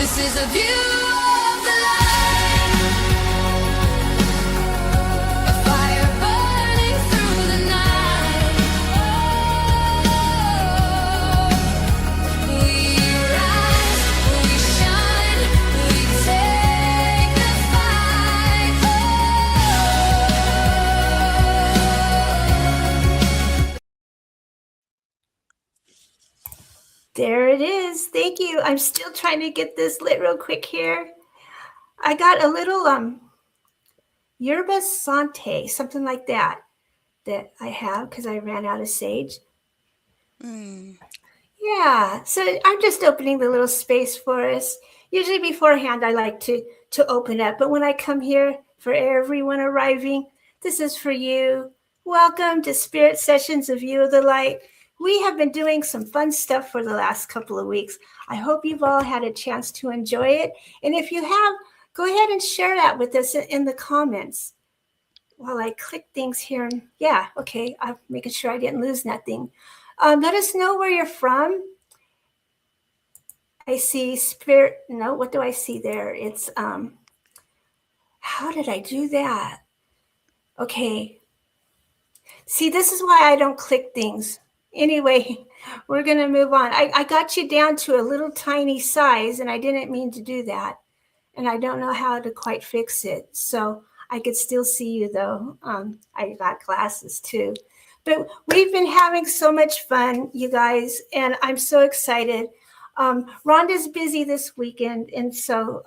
This is a view of the light, a fire burning through the night. Oh, we rise, we shine, we take the fight. Oh. There it is. Thank you. I'm still trying to get this lit real quick here. I got a little yerba sante, something like that I have because I ran out of sage. Yeah, so I'm just opening the little space for us. Usually beforehand, I like to open up, but when I come here for everyone arriving, this is for you. Welcome to Spirit Sessions of View of the Light. We have been doing some fun stuff for the last couple of weeks. I hope you've all had a chance to enjoy it. And if you have, go ahead and share that with us in the comments. While I click things here, yeah, okay, I'm making sure I didn't lose nothing. Let us know where you're from. I see spirit. No, what do I see there? It's, how did I do that? Okay. See, this is why I don't click things. Anyway, we're going to move on. I got you down to a little tiny size, and I didn't mean to do that. And I don't know how to quite fix it. So I could still see you, though. I got glasses, too. But we've been having so much fun, you guys, and I'm so excited. Rhonda's busy this weekend, and so,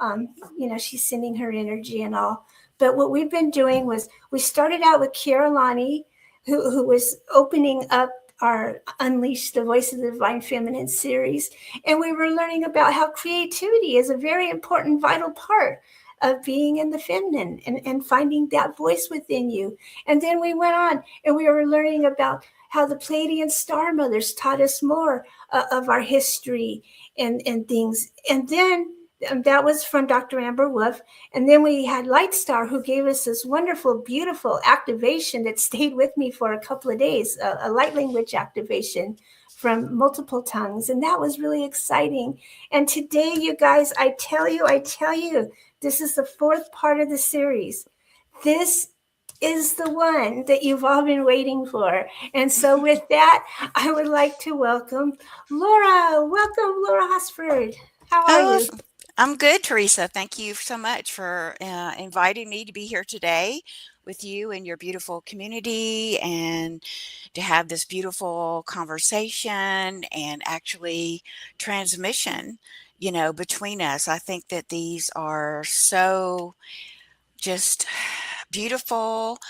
she's sending her energy and all. But what we've been doing was we started out with Kiara Lani, who was opening up our Unleash the Voice of the Divine Feminine series. And we were learning about how creativity is a very important, vital part of being in the feminine and finding that voice within you. And then we went on and we were learning about how the Pleiadian star mothers taught us more of our history and things. And then that was from Dr. Amber Wolf. And then we had Lightstar, who gave us this wonderful, beautiful activation that stayed with me for a couple of days, a light language activation from multiple tongues. And that was really exciting. And today, you guys, I tell you, this is the fourth part of the series. This is the one that you've all been waiting for. And so with that, I would like to welcome Laura. Welcome, Laura Hosford. How are you? I'm good, Teresa. Thank you so much for inviting me to be here today with you and your beautiful community and to have this beautiful conversation and actually transmission, between us. I think that these are so just beautiful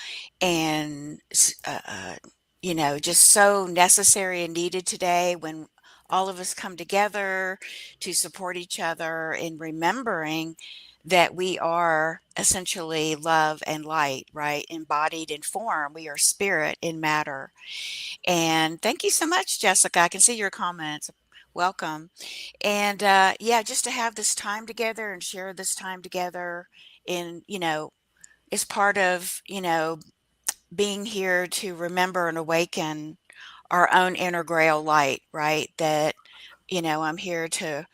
and, just so necessary and needed today when all of us come together to support each other in remembering that we are essentially love and light, right? Embodied in form. We are spirit in matter. And thank you so much, Jessica. I can see your comments. Welcome. And just to have this time together and share this time together in, is part of, being here to remember and awaken our own inner grail light, right? That, I'm here to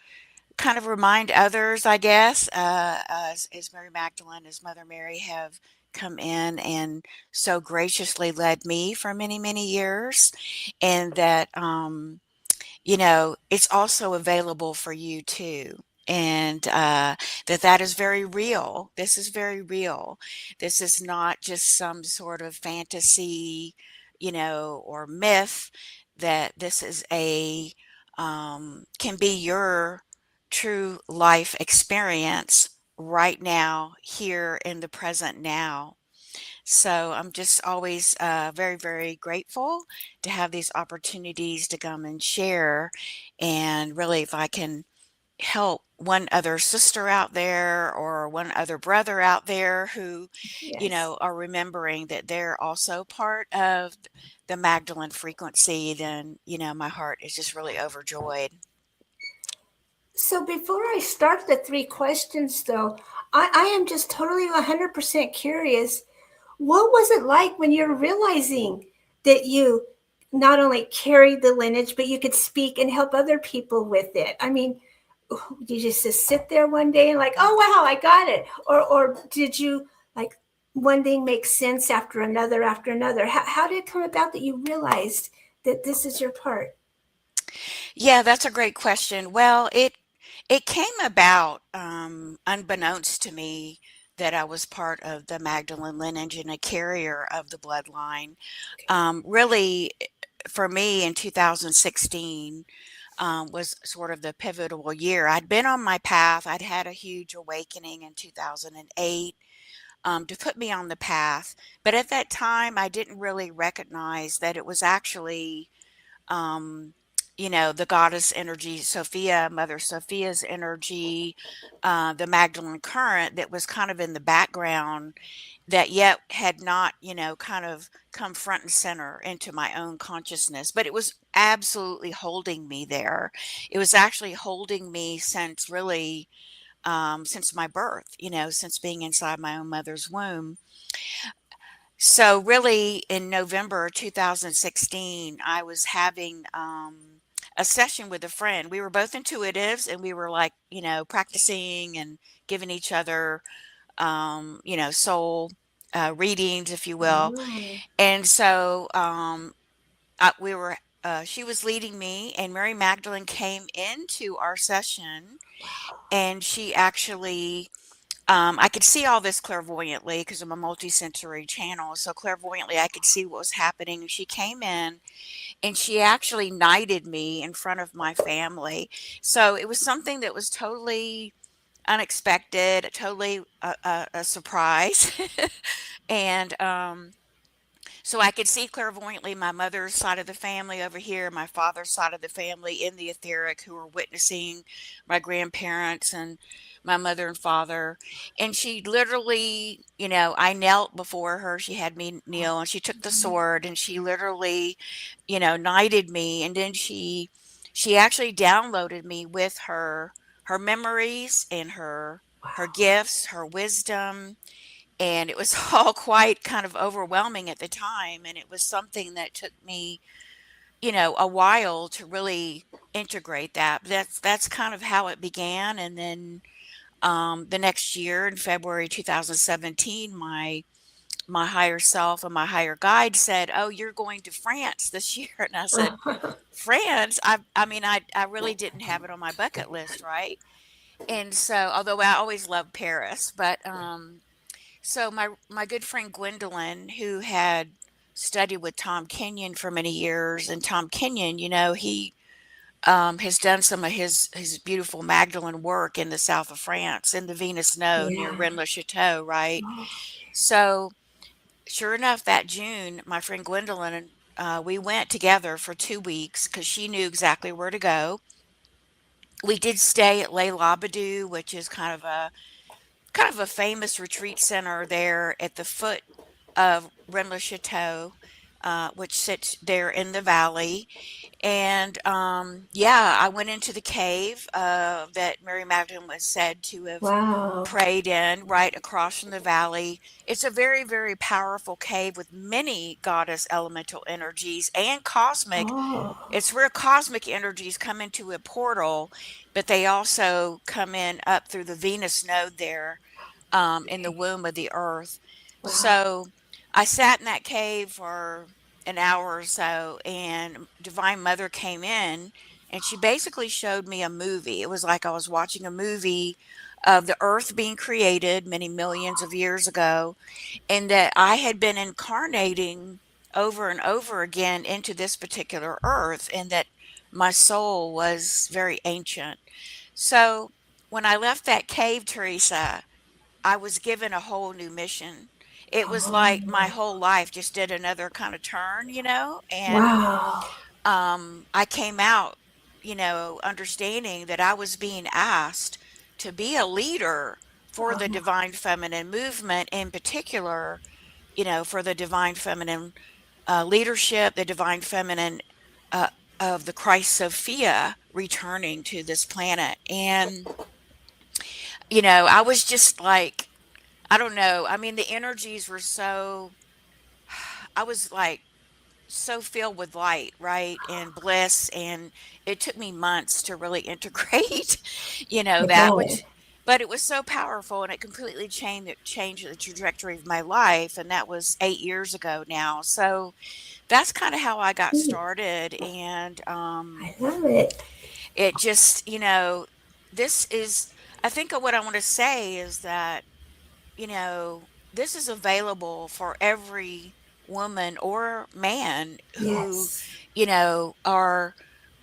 kind of remind others, I guess, as Mary Magdalene, as Mother Mary have come in and so graciously led me for many, many years. And that, it's also available for you too. And that is very real. This is very real. This is not just some sort of fantasy, or myth. That this is can be your true life experience right now, here in the present now. So I'm just always very, very grateful to have these opportunities to come and share. And really, if I can help one other sister out there or one other brother out there who, Yes. are remembering that they're also part of the Magdalene frequency, then, my heart is just really overjoyed. So before I start the 3 questions, though, I am just totally 100% curious. What was it like when you're realizing that you not only carried the lineage, but you could speak and help other people with it? I mean, did you just sit there one day and like, oh wow, I got it, or did you like one thing make sense after another after another? How did it come about that you realized that this is your part? Yeah, that's a great question. Well, it came about unbeknownst to me that I was part of the Magdalene lineage and a carrier of the bloodline. Really, for me in 2016 was sort of the pivotal year. I'd been on my path. I'd had a huge awakening in 2008 to put me on the path. But at that time, I didn't really recognize that it was actually um, the goddess energy, Sophia, Mother Sophia's energy, the Magdalene current that was kind of in the background that yet had not, kind of come front and center into my own consciousness. But it was absolutely holding me there. It was actually holding me since really, since my birth, since being inside my own mother's womb. So really in November 2016, I was having a session with a friend. We were both intuitives and we were like, practicing and giving each other, soul readings, if you will. Oh, And so we were, she was leading me, and Mary Magdalene came into our session, and she actually I could see all this clairvoyantly because I'm a multisensory channel. So clairvoyantly, I could see what was happening. She came in and she actually knighted me in front of my family. So it was something that was totally unexpected, totally a surprise. And so I could see clairvoyantly my mother's side of the family over here, my father's side of the family in the etheric who were witnessing my grandparents and my mother and father. And she literally, I knelt before her. She had me kneel and she took the sword and she literally, knighted me. And then she actually downloaded me with her memories and her gifts, her wisdom, and it was all quite kind of overwhelming at the time, and it was something that took me, a while to really integrate that. But that's kind of how it began. And then the next year in February 2017, my higher self and my higher guide said, "Oh, you're going to France this year." And I said, wow. "France? I mean, I really didn't have it on my bucket list, right?" And so, although I always loved Paris, but so my good friend Gwendolyn, who had studied with Tom Kenyon for many years, and Tom Kenyon, he has done some of his beautiful Magdalene work in the south of France, in the Venus Node near Yeah. Rennes-le-Château, right? Oh, So sure enough, that June, my friend Gwendolyn, we went together for 2 weeks because she knew exactly where to go. We did stay at Les Labadou, which is kind of a famous retreat center there at the foot of Rennes-le-Château, which sits there in the valley. And yeah, I went into the cave that Mary Magdalene was said to have wow. prayed in right across from the valley. It's a very, very powerful cave with many goddess elemental energies and cosmic. Oh, It's where cosmic energies come into a portal, but they also come in up through the Venus node there in the okay. womb of the earth. Wow. So I sat in that cave for an hour or so, and Divine Mother came in and she basically showed me a movie. It was like I was watching a movie of the earth being created many millions of years ago, and that I had been incarnating over and over again into this particular earth, and that my soul was very ancient. So when I left that cave, Teresa, I was given a whole new mission. It was like my Oh, whole life just did another kind of turn, and wow. I came out, understanding that I was being asked to be a leader for the Oh, divine feminine movement, in particular, for the divine feminine leadership, the divine feminine uh, of the Christ-Sophia returning to this planet. And, I was just like, I don't know. I mean, the energies were so, I was like so filled with light, right? And bliss. And it took me months to really integrate, I that, bet. which, but it was so powerful and it completely changed the trajectory of my life. And that was 8 years ago now. So that's kind of how I got Hmm, started. And, I love it. it just, this is, I think what I want to say is that, this is available for every woman or man who, Yes. are,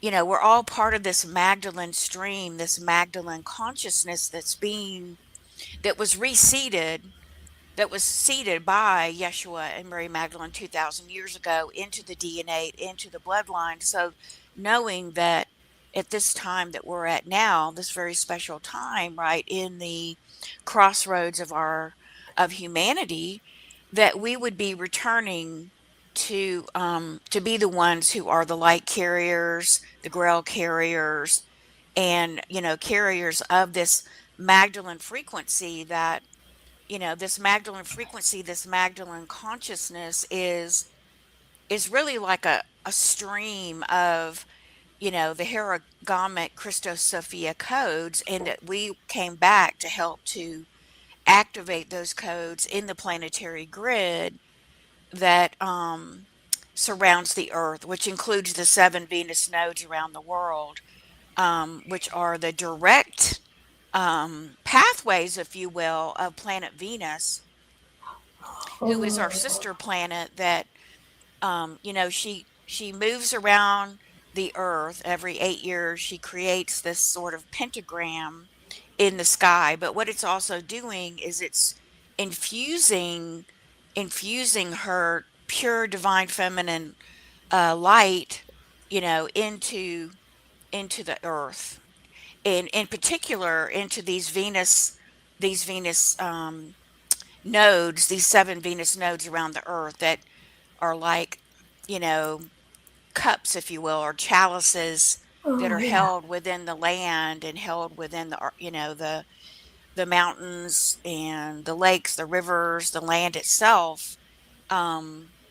we're all part of this Magdalene stream, this Magdalene consciousness that was reseeded, that was seeded by Yeshua and Mary Magdalene 2,000 years ago into the DNA, into the bloodline. So knowing that at this time that we're at now, this very special time, right, in the crossroads of humanity, that we would be returning to be the ones who are the light carriers, the grail carriers, and carriers of this Magdalene frequency that this Magdalene frequency, this Magdalene consciousness is really like a stream of, the Heragamic Christos-Sophia codes, and that we came back to help to activate those codes in the planetary grid that surrounds the Earth, which includes the 7 Venus nodes around the world, which are the direct pathways, if you will, of planet Venus, who is our Oh, sister planet that she moves around the earth every 8 years. She creates this sort of pentagram in the sky, but what it's also doing is it's infusing infusing her pure divine feminine light, into the earth, and in particular into these Venus nodes, these 7 Venus nodes around the earth that are like, you know, cups, if you will, or chalices that oh are yeah. held within the land and held within the mountains and the lakes, the rivers, the land itself,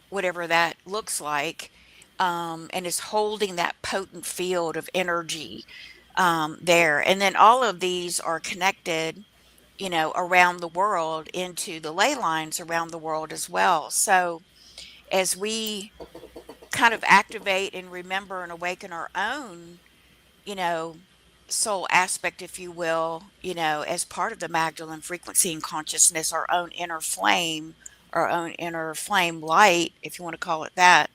whatever that looks like, and is holding that potent field of energy there. And then all of these are connected, around the world into the ley lines around the world as well. So as we kind of activate and remember and awaken our own, you know, soul aspect, if you will, as part of the Magdalene frequency and consciousness, our own inner flame light, if you want to call it that,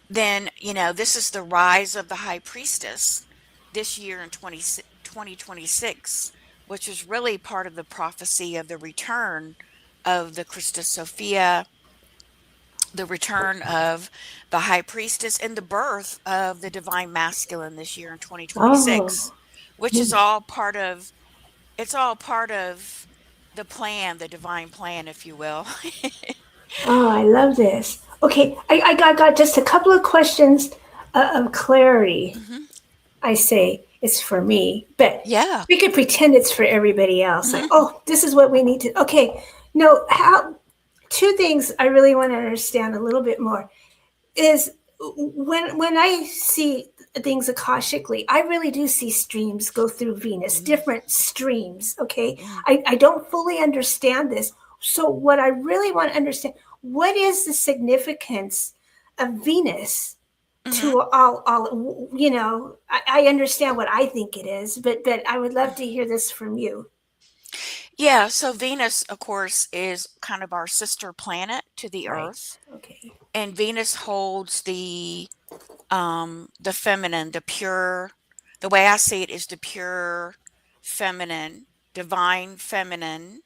then, this is the rise of the high priestess this year in 2026, which is really part of the prophecy of the return of the Christos-Sophia, the return of the high priestess, and the birth of the divine masculine this year in Oh. 2026, which is Hmm. all part of it's all part of the plan, the divine plan, if you will. Oh, I love this. Okay, I got just a couple of questions of clarity. Hmm. I say it's for me, but Yeah. we could pretend it's for everybody else. Like, Hmm. oh, this is what we need to. Okay, no, how? Two things I really want to understand a little bit more is when I see things akashically, I really do see streams go through Venus, Hmm. different streams. Okay, Hmm. I don't fully understand this. So what I really want to understand, what is the significance of Venus Hmm. to all I understand what I think it is, but I would love to hear this from you. Yeah, so Venus, of course, is kind of our sister planet to the Right. Earth, Okay. and Venus holds the feminine, the pure. The way I see it is the pure feminine, divine feminine,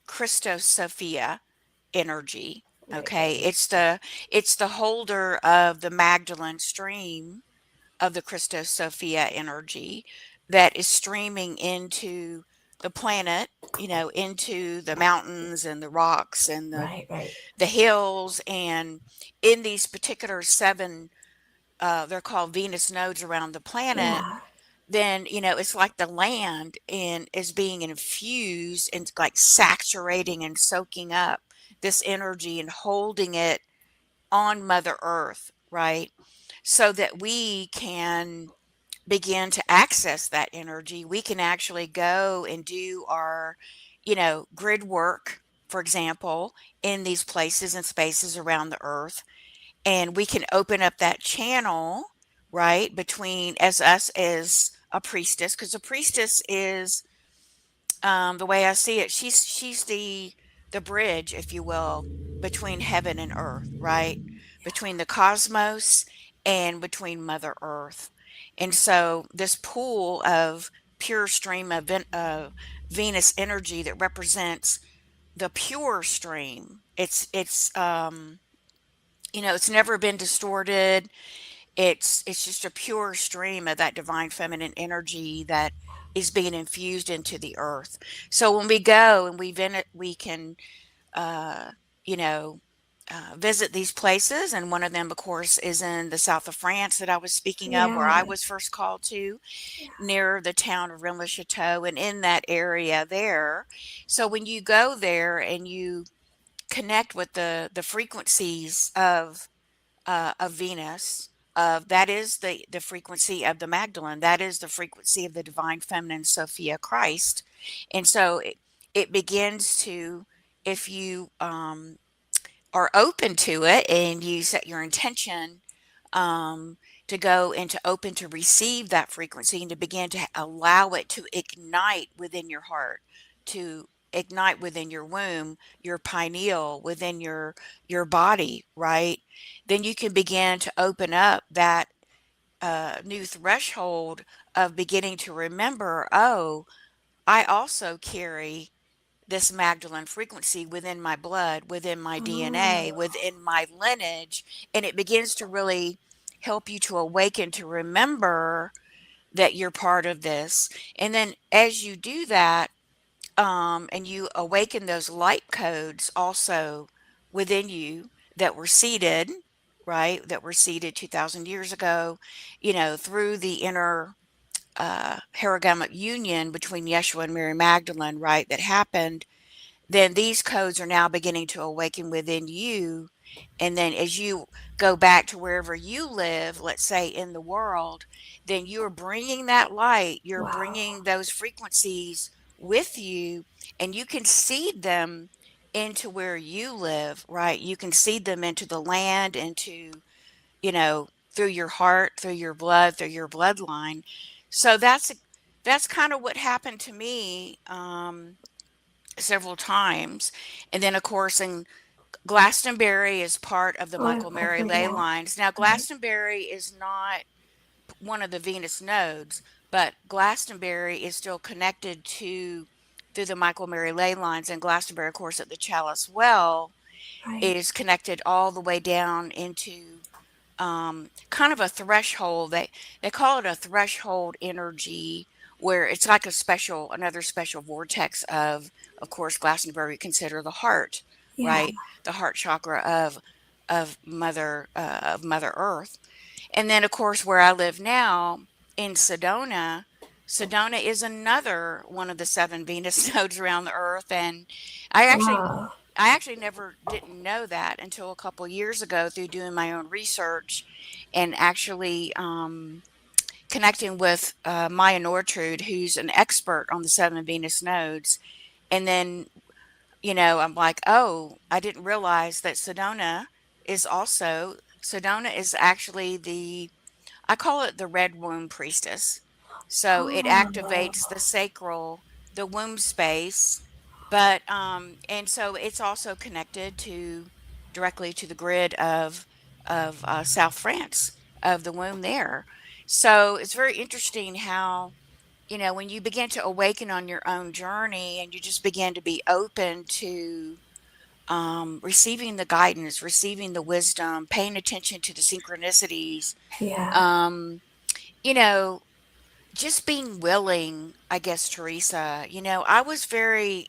Christos-Sophia energy. Right, Okay, right. it's the holder of the Magdalene stream of the Christos-Sophia energy that is streaming into the planet, into the mountains and the rocks and the Right, right. the hills, and in these particular 7, they're called Venus nodes around the planet. Yeah. Then it's like the land and is being infused and like saturating and soaking up this energy and holding it on Mother Earth, right? So that we can begin to access that energy. We can actually go and do our, grid work, for example, in these places and spaces around the earth. And we can open up that channel, right, between as us as a priestess, because a priestess is, the way I see it, she's the bridge, if you will, between heaven and earth, right? Between the cosmos and between Mother Earth. And so this pool of pure stream of Venus energy that represents the pure stream. It's never been distorted. It's just a pure stream of that divine feminine energy that is being infused into the earth. So when we go and we can uh, you know visit these places, and one of them, of course, is in the south of France that I was speaking of, where I Yeah. was first called to, Yeah. near the town of Rennes-le-Chateau, and in that area there. So when you go there and you connect with the frequencies of Venus. That is the frequency of the Magdalene. That is the frequency of the divine feminine Sophia Christ. And so it begins to, if you are open to it and you set your intention to go and to open to receive that frequency and to begin to allow it to ignite within your heart, to ignite within your womb, your pineal, within your body, right? Then you can begin to open up that new threshold of beginning to remember, oh, I also carry this Magdalene frequency within my blood, within my DNA, Oh, within my lineage. And it begins to really help you to awaken, to remember that you're part of this. And then as you do that, and you awaken those light codes also within you that were seeded, right? That were seeded 2,000 years ago, through the inner Herogamic union between Yeshua and Mary Magdalene, right? That happened, then these codes are now beginning to awaken within you. And then as you go back to wherever you live, let's say in the world, then you're bringing that light, you're wow. bringing those frequencies with you, and you can seed them into where you live, right? You can seed them into the land, through your heart, through your blood, through your bloodline. So that's kind of what happened to me. Several times. And then, of course, in Glastonbury is part of the Oh, Michael I've Mary heard ley that. lines. Now, Right. Glastonbury is not one of the Venus nodes, but Glastonbury is still connected to through the Michael Mary ley lines. And Glastonbury, of course, at the Chalice Well, Right. is connected all the way down into kind of a threshold. They call it a threshold energy, where it's like another special vortex of course, Glastonbury we consider the heart, Yeah. right? The heart chakra of Mother Earth. And then, of course, where I live now in Sedona, Sedona is another one of the seven Venus nodes around the Earth, and I actually Wow. I actually never didn't know that until a couple years ago through doing my own research and actually connecting with Maya Nortrude, who's an expert on the seven Venus nodes. And then, I'm like, oh, I didn't realize that Sedona is actually I call it the red womb priestess. So it Oh, activates the sacral, the womb space, but and so it's also connected to directly to the grid of South France, of the womb there. So it's very interesting how, when you begin to awaken on your own journey and you just begin to be open to receiving the guidance, receiving the wisdom, paying attention to the synchronicities, yeah. um, you know, just being willing, I guess, Teresa, I was very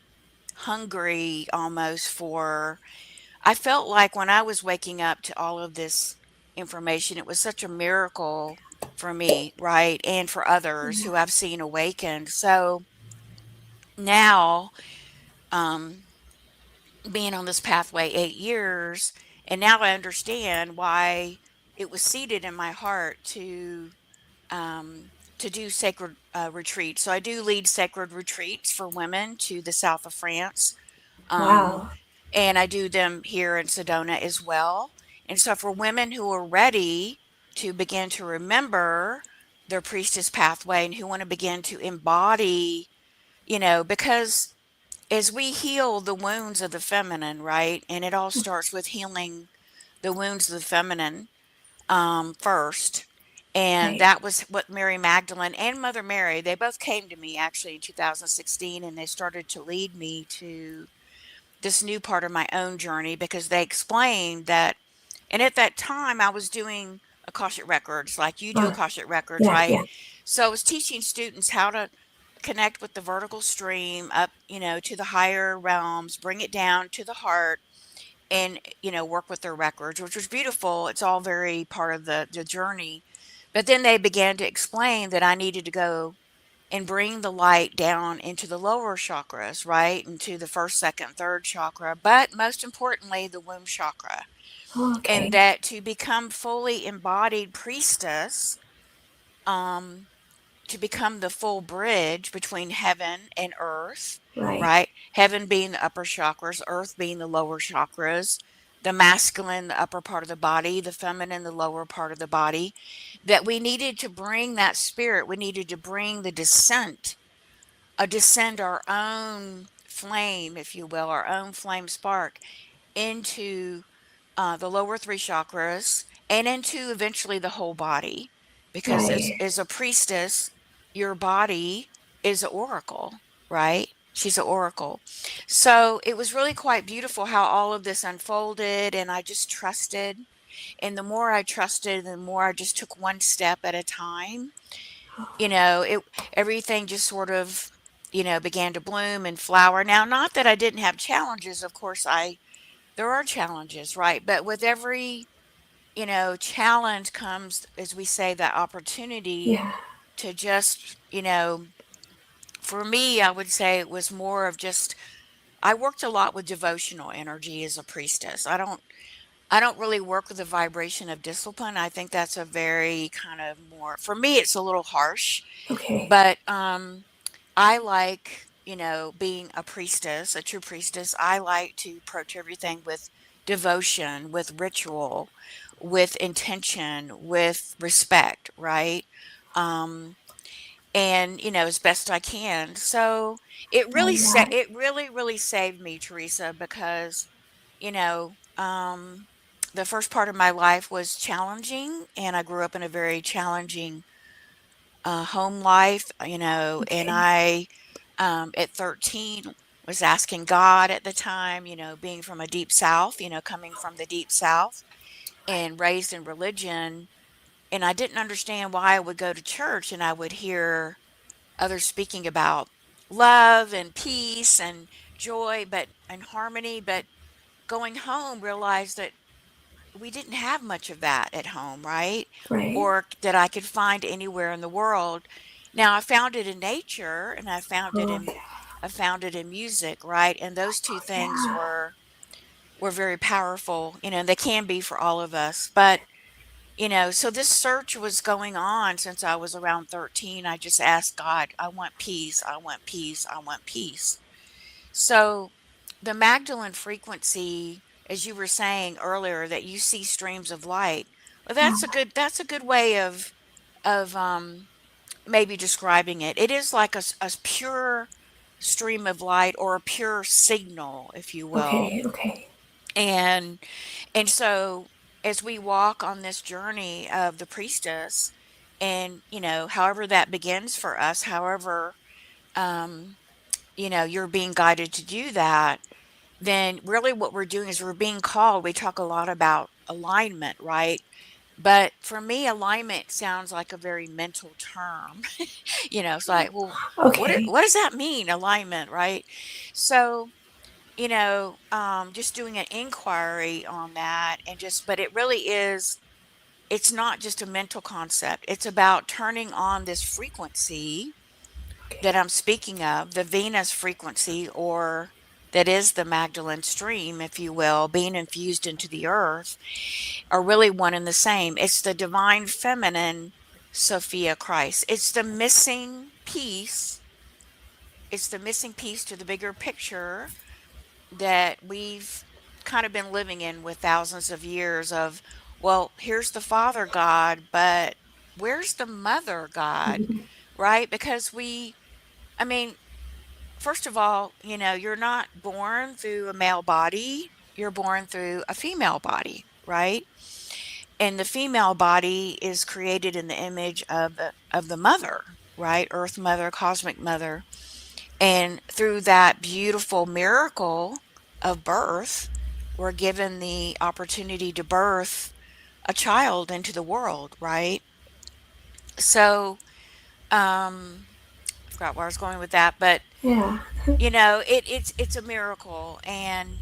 hungry almost I felt like when I was waking up to all of this information, it was such a miracle for me, right? And for others Yeah. who I've seen awakened. So now, um, being on this pathway 8 years, and now I understand why. it was seated in my heart to do sacred retreats. So I do lead sacred retreats for women to the south of France. Um, Wow. and I do them here in Sedona as well. And so for women who are ready to begin to remember their priestess pathway and who want to begin to embody, because as we heal the wounds of the feminine, right? And it all starts with healing the wounds of the feminine first. And Right. that was what Mary Magdalene and Mother Mary, they both came to me actually in 2016, and they started to lead me to this new part of my own journey because they explained that. And at that time I was doing Akashic records like you do Uh, Akashic records, yeah, right? yeah, So I was teaching students how to connect with the vertical stream up, to the higher realms, bring it down to the heart, and work with their records, which was beautiful. It's all very part of the journey. But then they began to explain that I needed to go and bring the light down into the lower chakras, right? Into the first, second, third chakra, but most importantly, the womb chakra. And okay. that to become fully embodied priestess, um, to become the full bridge between heaven and earth, Right, right? Heaven being the upper chakras, earth being the lower chakras, the masculine, the upper part of the body, the feminine, the lower part of the body, that we needed to bring that spirit, we needed to bring the descent, descend our own flame, if you will, our own flame spark into the lower three chakras and into eventually the whole body. Because right. as a priestess, your body is an oracle, right? She's an oracle. So it was really quite beautiful how all of this unfolded, and I just trusted. And the more I trusted, the more I just took one step at a time. It everything just sort of, began to bloom and flower. Now, not that I didn't have challenges, of course there are challenges, right? But with every, challenge comes, as we say, that opportunity Yeah, to just, for me, I would say it was more of just, I worked a lot with devotional energy as a priestess. I don't really work with the vibration of discipline. I think that's a very kind of more, for me, it's a little harsh, okay. but I like, being a priestess, a true priestess. I like to approach everything with devotion, with ritual, with intention, with respect, right? Um, and as best I can. So Oh, yeah. it really really saved me, Teresa, because you know, um, the first part of my life was challenging, and I grew up in a very challenging home life, and Okay, I, at 13, was asking God at the time, being from a deep South, coming from the deep South and raised in religion. And I didn't understand why I would go to church and I would hear others speaking about love and peace and joy, and harmony, but going home realized that we didn't have much of that at home, right? right. Or that I could find anywhere in the world. Now I found it in nature, and Oh, yeah. I found it in music, right? And those two things Yeah. were very powerful, and they can be for all of us. But, so this search was going on since I was around 13. I just asked God, I want peace, I want peace, I want peace. So the Magdalene frequency, as you were saying earlier, that you see streams of light. Well, that's a good way of maybe describing it. It is like a pure stream of light or a pure signal, if you will. Okay, okay. And so as we walk on this journey of the priestess, and however that begins for us, however um, you're being guided to do that, then really what we're doing is we're being called. We talk a lot about alignment, right? But for me, alignment sounds like a very mental term. It's like, well, Okay, what does that mean, alignment, right? So, just doing an inquiry on that, and just, but it really is, it's not just a mental concept. It's about turning on this frequency okay. that I'm speaking of, the Venus frequency, or that is the Magdalene stream, if you will, being infused into the earth, are really one and the same. It's the divine feminine Sophia Christ. It's the missing piece to the bigger picture that we've kind of been living in with thousands of years of, well, here's the Father God, but where's the Mother God, right? Because I mean, first of all, you're not born through a male body, you're born through a female body, right? And the female body is created in the image of the mother, right? Earth mother, cosmic mother. And through that beautiful miracle of birth, we're given the opportunity to birth a child into the world, right? So, I forgot where I was going with that, but Yeah. it's a miracle, and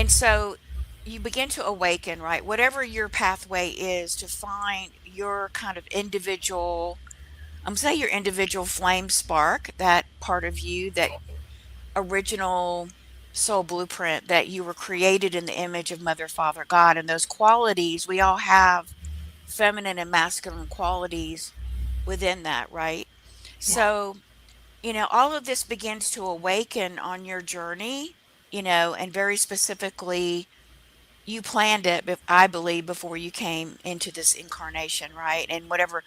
so you begin to awaken, right? Whatever your pathway is to find your kind of individual, say your individual flame spark, that part of you, that original soul blueprint that you were created in the image of Mother, Father, God. And those qualities, we all have feminine and masculine qualities within that, right? Yeah. So, all of this begins to awaken on your journey, and very specifically, you planned it, I believe, before you came into this incarnation, right? And whatever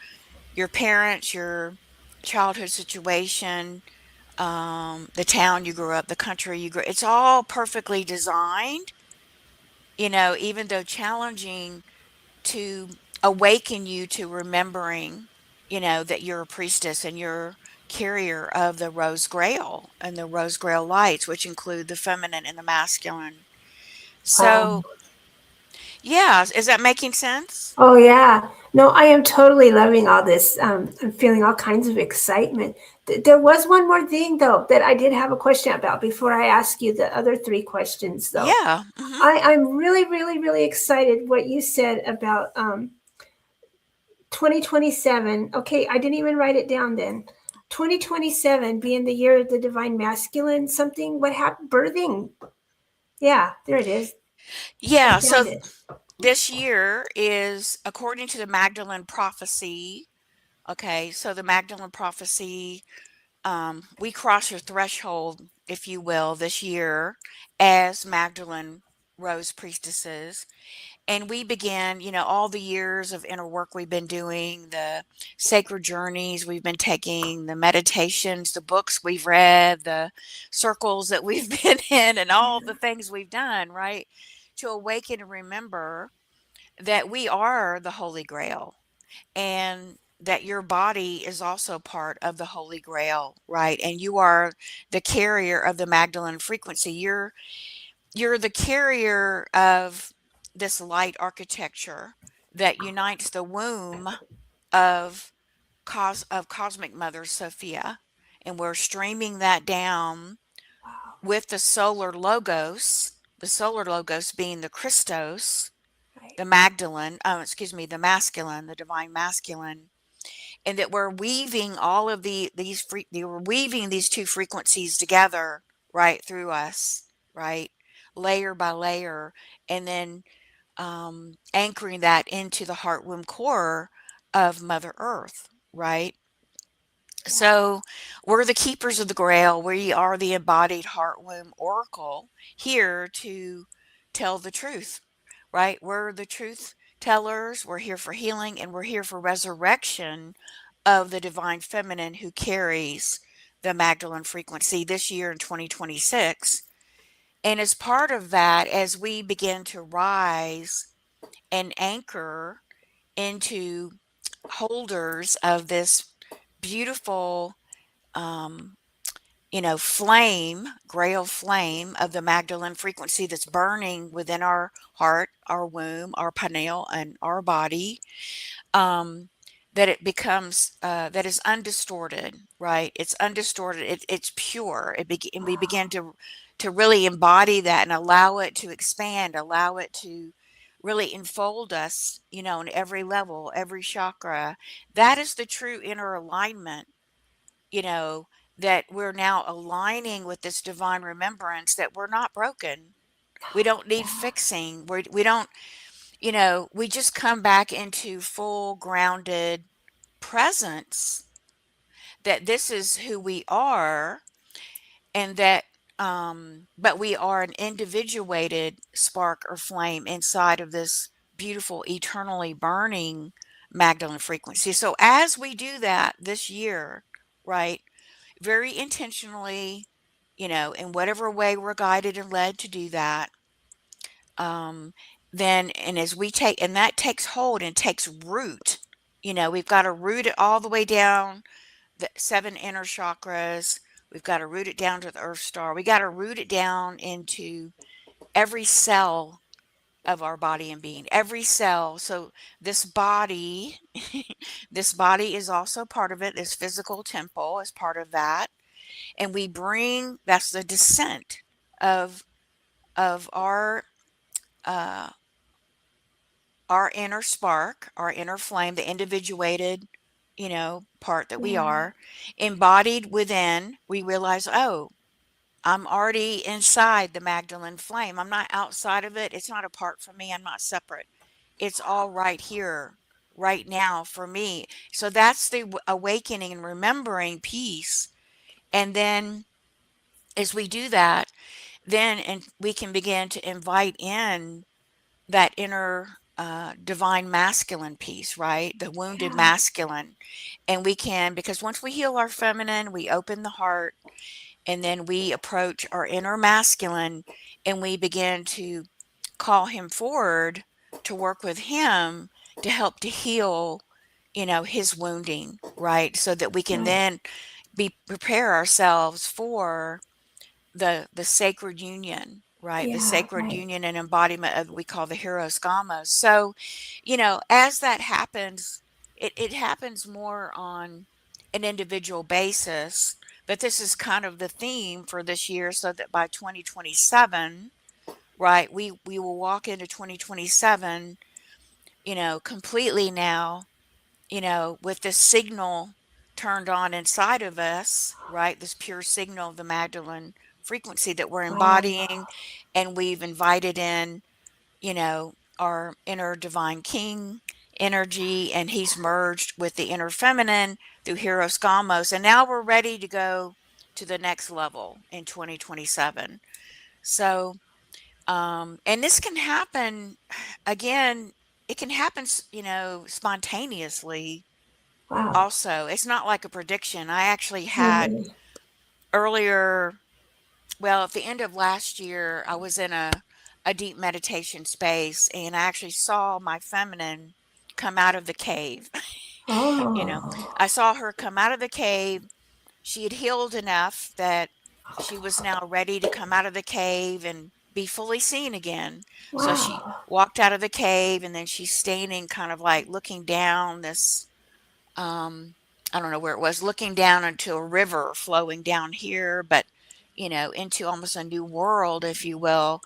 your parents, your childhood situation, the town you grew up, the country you grew, it's all perfectly designed, even though challenging, to awaken you to remembering, that you're a priestess and you're carrier of the rose grail and the rose grail lights, which include the feminine and the masculine. Wow. So, yeah, is that making sense? Oh, yeah. No, I am totally loving all this. I'm feeling all kinds of excitement. There was one more thing, though, that I did have a question about before I ask you the other three questions, though. Yeah. Hmm. I'm really, really, really excited what you said about 2027. Okay, I didn't even write it down then. 2027 being the year of the divine masculine, something, what happened? Birthing. Yeah, there it is. I Yeah. So found it. this year is according to the Magdalene prophecy. Okay. So the Magdalene prophecy, we cross your threshold, if you will, this year as Magdalene Rose priestesses. And we began, all the years of inner work we've been doing, the sacred journeys we've been taking, the meditations, the books we've read, the circles that we've been in, and all the things we've done, right? To awaken and remember that we are the Holy Grail, and that your body is also part of the Holy Grail, right? And you are the carrier of the Magdalene frequency. You're the carrier of this light architecture that unites the womb of cosmic mother Sophia, and we're streaming that down with the solar logos being the Christos, Right. the Magdalene, the masculine, the divine masculine, and that we're weaving all of we're weaving these two frequencies together right through us, right, layer by layer, and then anchoring that into the heart womb core of Mother Earth, right? Yeah. So we're the keepers of the grail. We are the embodied heart womb oracle here to tell the truth, right? We're the truth tellers. We're here for healing, and we're here for resurrection of the divine feminine who carries the Magdalene frequency this year in 2026. And as part of that, as we begin to rise and anchor into holders of this beautiful, um, flame, grail flame of the Magdalene frequency that's burning within our heart, our womb, our pineal, and our body, um, that it becomes, that is undistorted, right? It's undistorted. It's pure. And we begin to really embody that and allow it to expand, allow it to really enfold us, in every level, every chakra. That is the true inner alignment, you know, that we're now aligning with this divine remembrance that we're not broken. We don't need Yeah. fixing. We don't, you know, we just come back into full grounded presence that this is who we are, and that but we are an individuated spark or flame inside of this beautiful eternally burning Magdalene frequency. So as we do that this year, right, very intentionally, you know, in whatever way we're guided and led to do that, um then, and as we take, and that takes hold and takes root, you know, we've got to root it all the way down the seven inner chakras. We've got to root it down to the earth star. We got to root it down into every cell of our body and being, every cell. So this body, this body is also part of it. This physical temple is part of that. And we bring, that's the descent of of uh our inner spark, our inner flame, the individuated, you know, part that we Yeah. are, embodied within. We realize, oh, I'm already inside the Magdalene flame. I'm not outside of it. It's not apart from me. I'm not separate. It's all right here, right now for me. So that's the awakening and remembering piece. And then as we do that, then and we can begin to invite in that inner divine masculine piece, right? The wounded Yeah. masculine. And we can, because once we heal our feminine, we open the heart, and then we approach our inner masculine, and we begin to call him forward to work with him to help to heal, you know, his wounding, right? So that we can Right. then prepare ourselves for the sacred union, right? The Yeah. sacred Right. union and embodiment of we call the heroes gamos. So, you know, as that happens, it happens more on an individual basis, but this is kind of the theme for this year, so that by 2027, right, we will walk into 2027, you know, completely now, you know, with this signal turned on inside of us, right? This pure signal of the Magdalene frequency that we're Wow. embodying, and we've invited in, you know, our inner divine king energy, and he's merged with the inner feminine through Hieros Gamos. And now we're ready to go to the next level in 2027. So, and this can happen again, it can happen, you know, spontaneously Wow. also. It's not like a prediction. I actually had Right. earlier, well, at the end of last year, I was in a deep meditation space, and I actually saw my feminine come out of the cave. You know, Oh. I saw her come out of the cave. She had healed enough that she was now ready to come out of the cave and be fully seen again. So she Wow. walked out of the cave, and then she's standing kind of like looking down this um I don't know where it was, looking down into a river flowing down here, but you know, into almost a new world, if you will,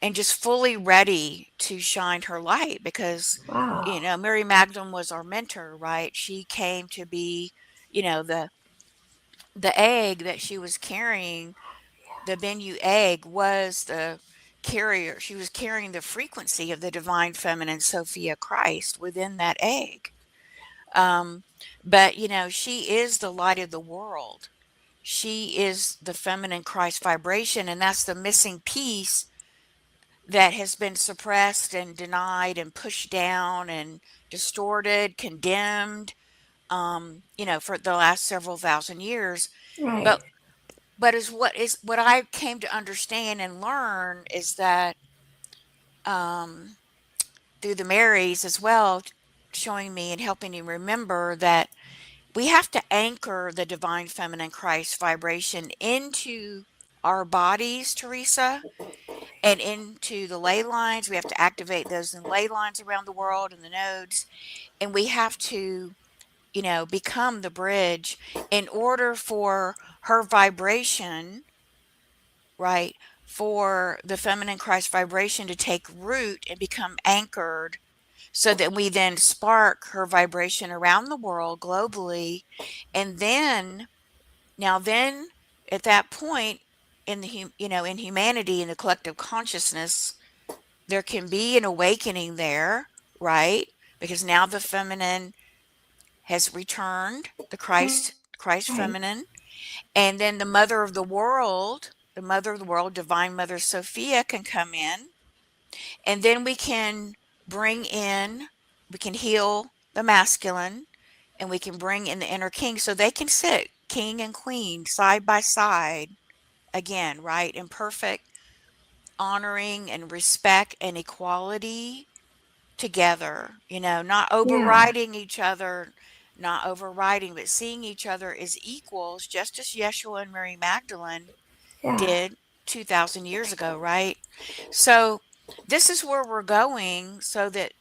and just fully ready to shine her light, because you Wow. know, Mary Magdalene was our mentor, right? She came to be, you know, the egg that she was carrying, the Bennu egg was the carrier. She was carrying the frequency of the divine feminine Sophia Christ within that egg. Um, but you know, she is the light of the world. She is the feminine Christ vibration, and that's the missing piece that has been suppressed and denied and pushed down and distorted, condemned, you know, for the last several thousand years. Right. But is what I came to understand and learn is that um, through the Marys as well, showing me and helping me remember that we have to anchor the divine feminine Christ vibration into our bodies, Teresa, and into the ley lines. We have to activate those in ley lines around the world and the nodes. And we have to, you know, become the bridge in order for her vibration, right? For the feminine Christ vibration to take root and become anchored, so that we then spark her vibration around the world globally. And then Now then, at that point in in humanity, in the collective consciousness, there can be an awakening there, right? Because now the feminine has returned, the Christ Right. feminine, and then the mother of the world, divine mother Sophia can come in, and then we can heal the masculine, and we can bring in the inner king so they can sit king and queen side by side again, right? In perfect honoring and respect and equality together, not Yeah. overriding each other, not overriding, but seeing each other as equals, just as Yeshua and Mary Magdalene Yeah. did 2,000 years ago, right? So this is where we're going so that,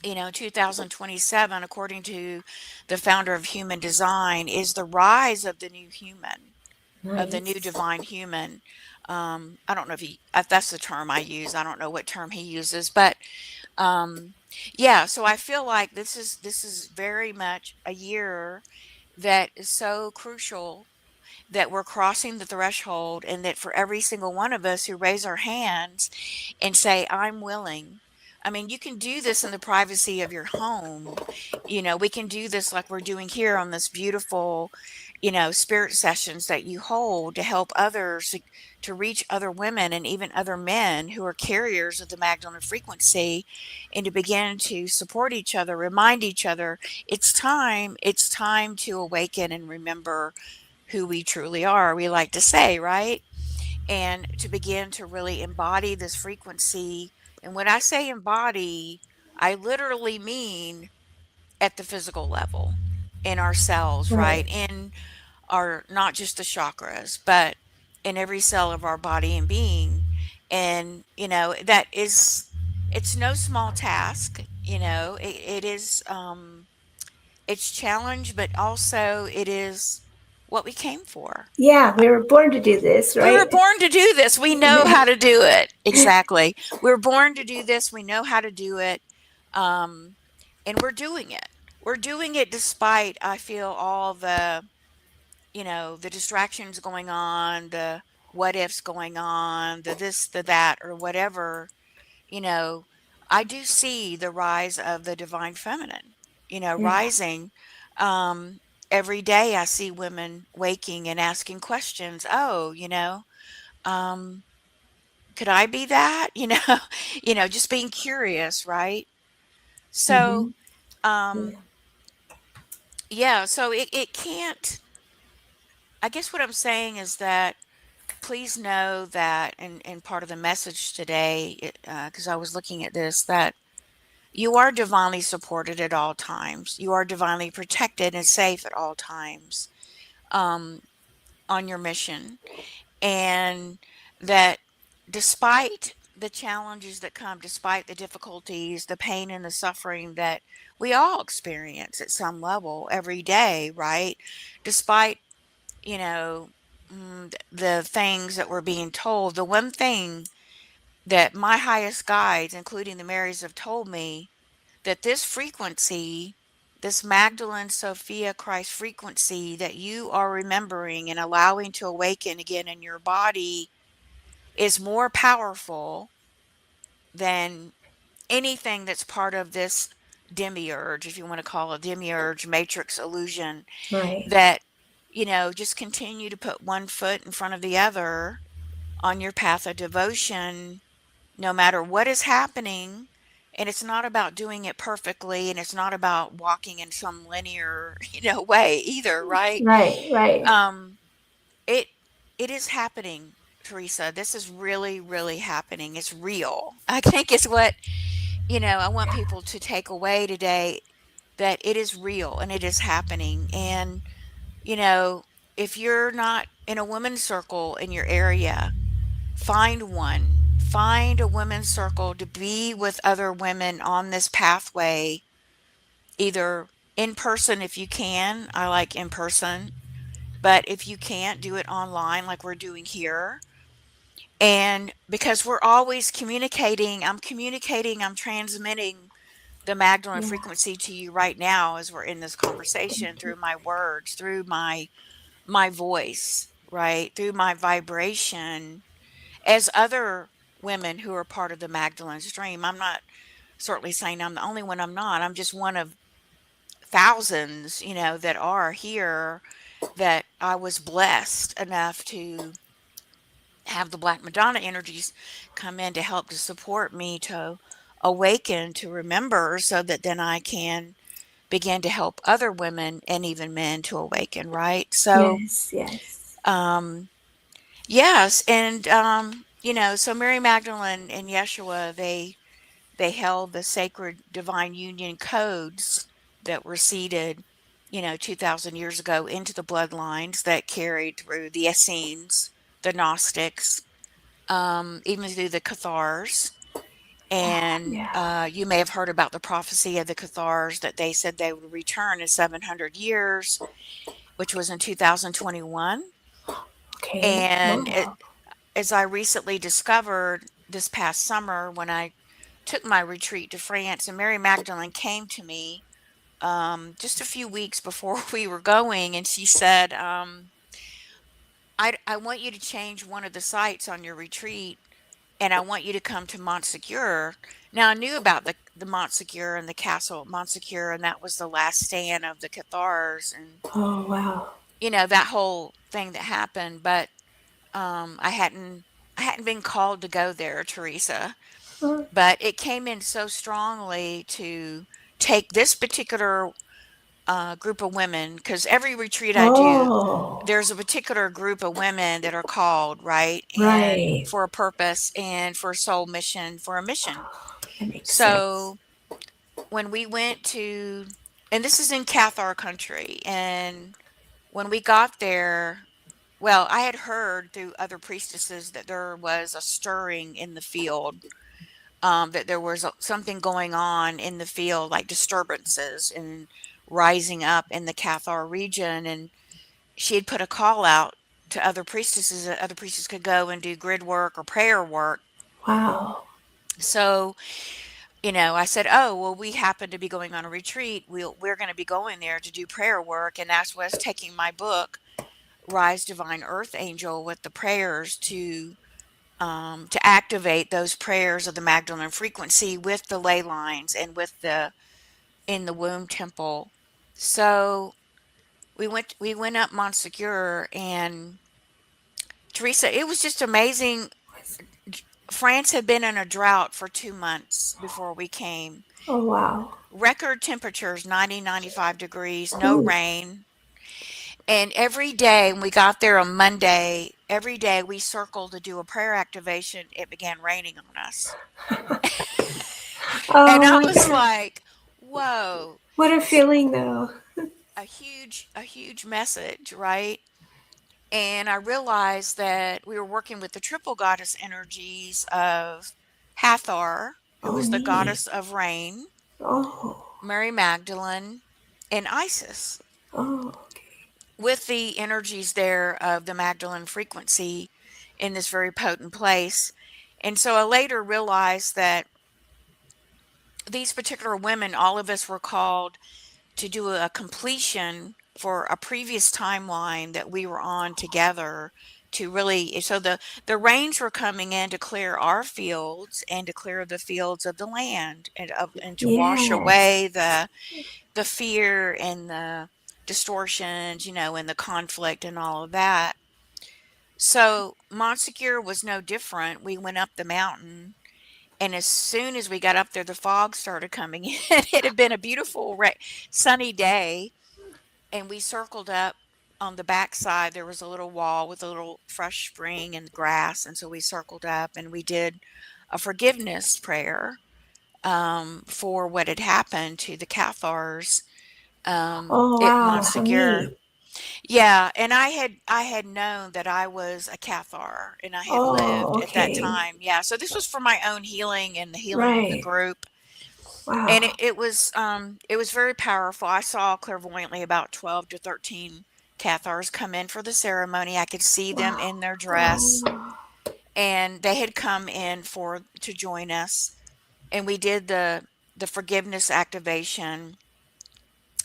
2027, according to the founder of human design, is the rise of the new human, of the new Nice. divine human. I don't know if that's the term I use. I don't know what term he uses, but um, yeah. So I feel like this is very much a year that is so crucial, that we're crossing the threshold, and that for every single one of us who raise our hands and say, I'm willing. I mean, you can do this in the privacy of your home. We can do this like we're doing here on this beautiful, spirit sessions that you hold to help others, to reach other women and even other men who are carriers of the Magdalene frequency, and to begin to support each other, remind each other it's time to awaken and remember who we truly are, we like to say, right? And to begin to really embody this frequency. And when I say embody, I literally mean at the physical level, in our cells, right? Right. In our, not just the chakras, but in every cell of our body and being. And, it's no small task, it is, it's challenge, but also it is what we came for. Yeah. We were born to do this, We were right? born to do this. We know how to do it. Exactly. We're born to do this. We know how to do it. Um, and we're doing it. We're doing it despite, I feel, all the distractions going on, the what ifs going on, the this, the that, or whatever. you know, I do see the rise of the divine feminine, Yeah. rising. Um, every day I see women waking and asking questions. Oh, um, could I be that? Just being curious, right? So, Mm-hmm. Yeah. um, yeah, so it can't, I guess what I'm saying is that please know that, and part of the message today, because I was looking at this, that you are divinely supported at all times. You are divinely protected and safe at all times, um, on your mission. And that despite the challenges that come, despite the difficulties, the pain and the suffering that we all experience at some level every day, right? Despite, you know, the things that we're being told, the one thing that my highest guides, including the Marys, have told me, that this frequency, this Magdalene Sophia Christ frequency that you are remembering and allowing to awaken again in your body, is more powerful than anything that's part of this demiurge, if you want to call it demiurge, matrix illusion, Right. that, just continue to put one foot in front of the other on your path of devotion, no matter what is happening. And it's not about doing it perfectly, and it's not about walking in some linear, way either, right? Right. Right. Um, it it is happening, Teresa. This is really, really happening. It's real. I think it's what, I want people to take away today, that it is real and it is happening. And, you know, if you're not in a women's circle in your area, find one. Find a women's circle to be with other women on this pathway, either in person if you can. I like in person, but if you can't, do it online like we're doing here. And because we're always communicating, I'm transmitting the Magdalene Yeah. frequency to you right now as we're in this conversation, through my words, through my my voice, right, through my vibration, as other women who are part of the Magdalene stream. I'm not certainly saying I'm the only one. I'm not. I'm just one of thousands, that are here, that I was blessed enough to have the Black Madonna energies come in to help to support me to awaken, to remember, so that then I can begin to help other women and even men to awaken, right? So, Yes, yes. um, yes, and so Mary Magdalene and Yeshua, they held the sacred divine union codes that were seeded, 2,000 years ago into the bloodlines that carried through the Essenes, the Gnostics, even through the Cathars. And Yeah. you may have heard about the prophecy of the Cathars, that they said they would return in 700 years, which was in 2021. Okay. And Wow. as I recently discovered this past summer when I took my retreat to France, and Mary Magdalene came to me just a few weeks before we were going, and she said, I want you to change one of the sites on your retreat, and I want you to come to Montsegur. Now, I knew about the Montsegur and the castle at Montsegur, and that was the last stand of the Cathars, and Oh, wow. that whole thing that happened. But I hadn't been called to go there, Teresa. Uh, But it came in so strongly to take this particular group of women, because every retreat I do, Oh, there's a particular group of women that are called, right? And right. for a purpose and for a soul mission, for a mission. That makes sense. So when we went to, and this is in Cathar country, and when we got there, well, I had heard through other priestesses that there was a stirring in the field, that there was something going on in the field, like disturbances and rising up in the Cathar region. And she had put a call out to other priestesses that other priestesses could go and do grid work or prayer work. Wow. So, I said, "Oh, well, we happen to be going on a retreat. We're going to be going there to do prayer work." And that's was taking my book, Rise Divine Earth Angel, with the prayers to activate those prayers of the Magdalene frequency with the ley lines and with the in the womb temple. So we went up Montsegur, and Teresa, it was just amazing. France had been in a drought for 2 months before we came. Oh, wow. Record temperatures, 90, 95 degrees, no Ooh. rain. And every day, when we got there on Monday, every day we circled to do a prayer activation, it began raining on us. And Oh, I my was God. like, whoa, What a feeling, though. a huge message, right? And I realized that we were working with the triple goddess energies of Hathor, who Oh, is the neat. goddess of rain, Oh, Mary Magdalene, and Isis, oh, okay. with the energies there of the Magdalene frequency in this very potent place. And so I later realized that these particular women, all of us were called to do a completion for a previous timeline that we were on together, to really, so the rains were coming in to clear our fields and to clear the fields of the land, and to wash Yes. away the fear and the distortions, and the conflict and all of that. So Montsegur was no different. We went up the mountain, and as soon as we got up there, the fog started coming in. It had been a beautiful, sunny day, and we circled up on the backside. There was a little wall with a little fresh spring and grass. And so we circled up and we did a forgiveness prayer, for what had happened to the Cathars, Oh, at wow. How Montsegur. neat. Yeah, and I had known that I was a Cathar, and I had lived Oh, at that okay. time. Yeah, so this was for my own healing and the healing of the Right. group. And it, Wow. it was very powerful. I saw clairvoyantly about 12 to 13 Cathars come in for the ceremony. I could see them Wow. in their dress, Oh, and they had come in for to join us, and we did the forgiveness activation.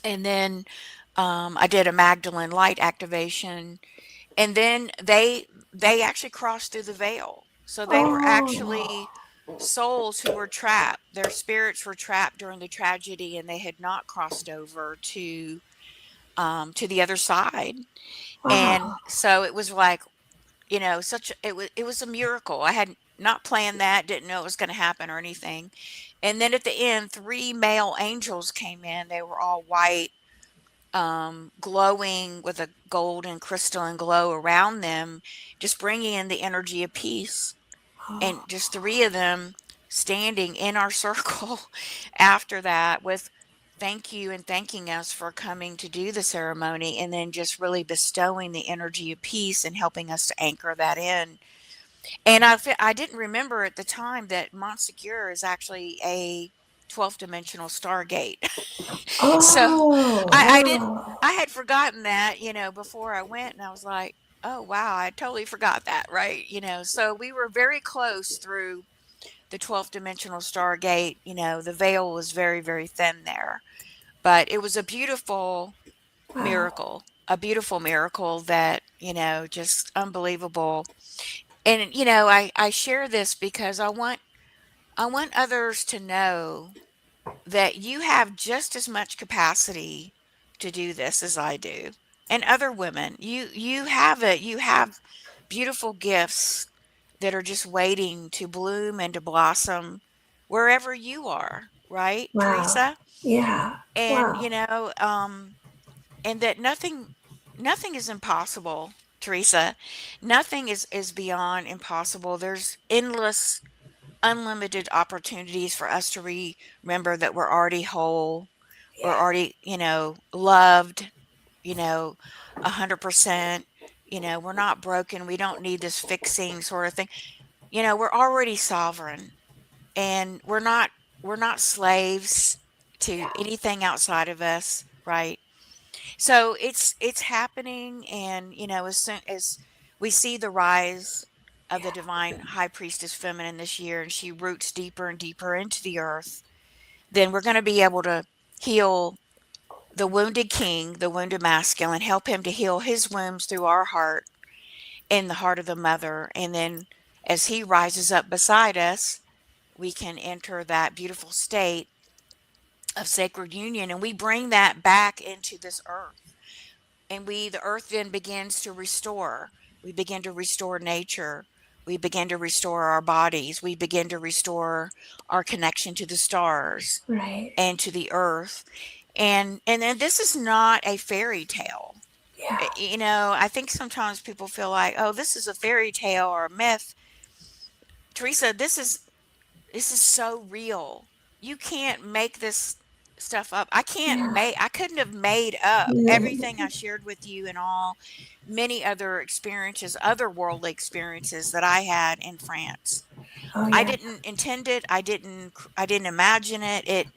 And then I did a Magdalene Light activation, and then they actually crossed through the veil. So they were Oh, actually souls who were trapped. Their spirits were trapped during the tragedy, and they had not crossed over to the other side. wow. And so it was like, it was a miracle. I had not planned that, didn't know it was going to happen or anything. And then at the end, three male angels came in. They were all white, glowing with a golden crystalline glow around them, just bringing in the energy of peace. And Oh, just three of them standing in our circle after that with thank you and thanking us for coming to do the ceremony, and then just really bestowing the energy of peace and helping us to anchor that in. And I didn't remember at the time that Montsegur is actually a 12th dimensional stargate. So oh, I didn't wow. I had forgotten that, before I went, and I was like, "Oh, wow, I totally forgot that," right? So we were very close through the 12th dimensional stargate. The veil was very, very thin there, but it was Wow. a beautiful miracle that, just unbelievable. And I share this because I want others to know that you have just as much capacity to do this as I do, and other women. You have it. You have beautiful gifts that are just waiting to bloom and to blossom wherever you are, right, Wow. Teresa? Yeah. And Wow. and that nothing is impossible, Teresa. Nothing is beyond impossible. There's endless, unlimited opportunities for us to remember that we're already whole. We're Yeah. already, loved, you know, 100%. We're not broken. We don't need this fixing sort of thing. We're already sovereign, and we're not slaves to Yeah. anything outside of us, right? So it's happening, and as soon as we see the rise of the Yeah. divine high priestess feminine this year, and she roots deeper and deeper into the earth, then we're going to be able to heal the wounded king, the wounded masculine, help him to heal his wounds through our heart and the heart of the mother. And then as he rises up beside us, we can enter that beautiful state of sacred union, and we bring that back into this earth. And the earth then begins to restore. We begin to restore nature. We begin to restore our bodies. We begin to restore our connection to the stars Right. and to the earth. And then this is not a fairy tale. Yeah. I think sometimes people feel like, oh, this is a fairy tale or a myth. Teresa, this is so real. You can't make this stuff up. Yeah. I couldn't have made up everything Mm. I shared with you, and all many other experiences, otherworldly experiences that I had in France. Oh, I yeah. didn't intend it. I didn't imagine it. It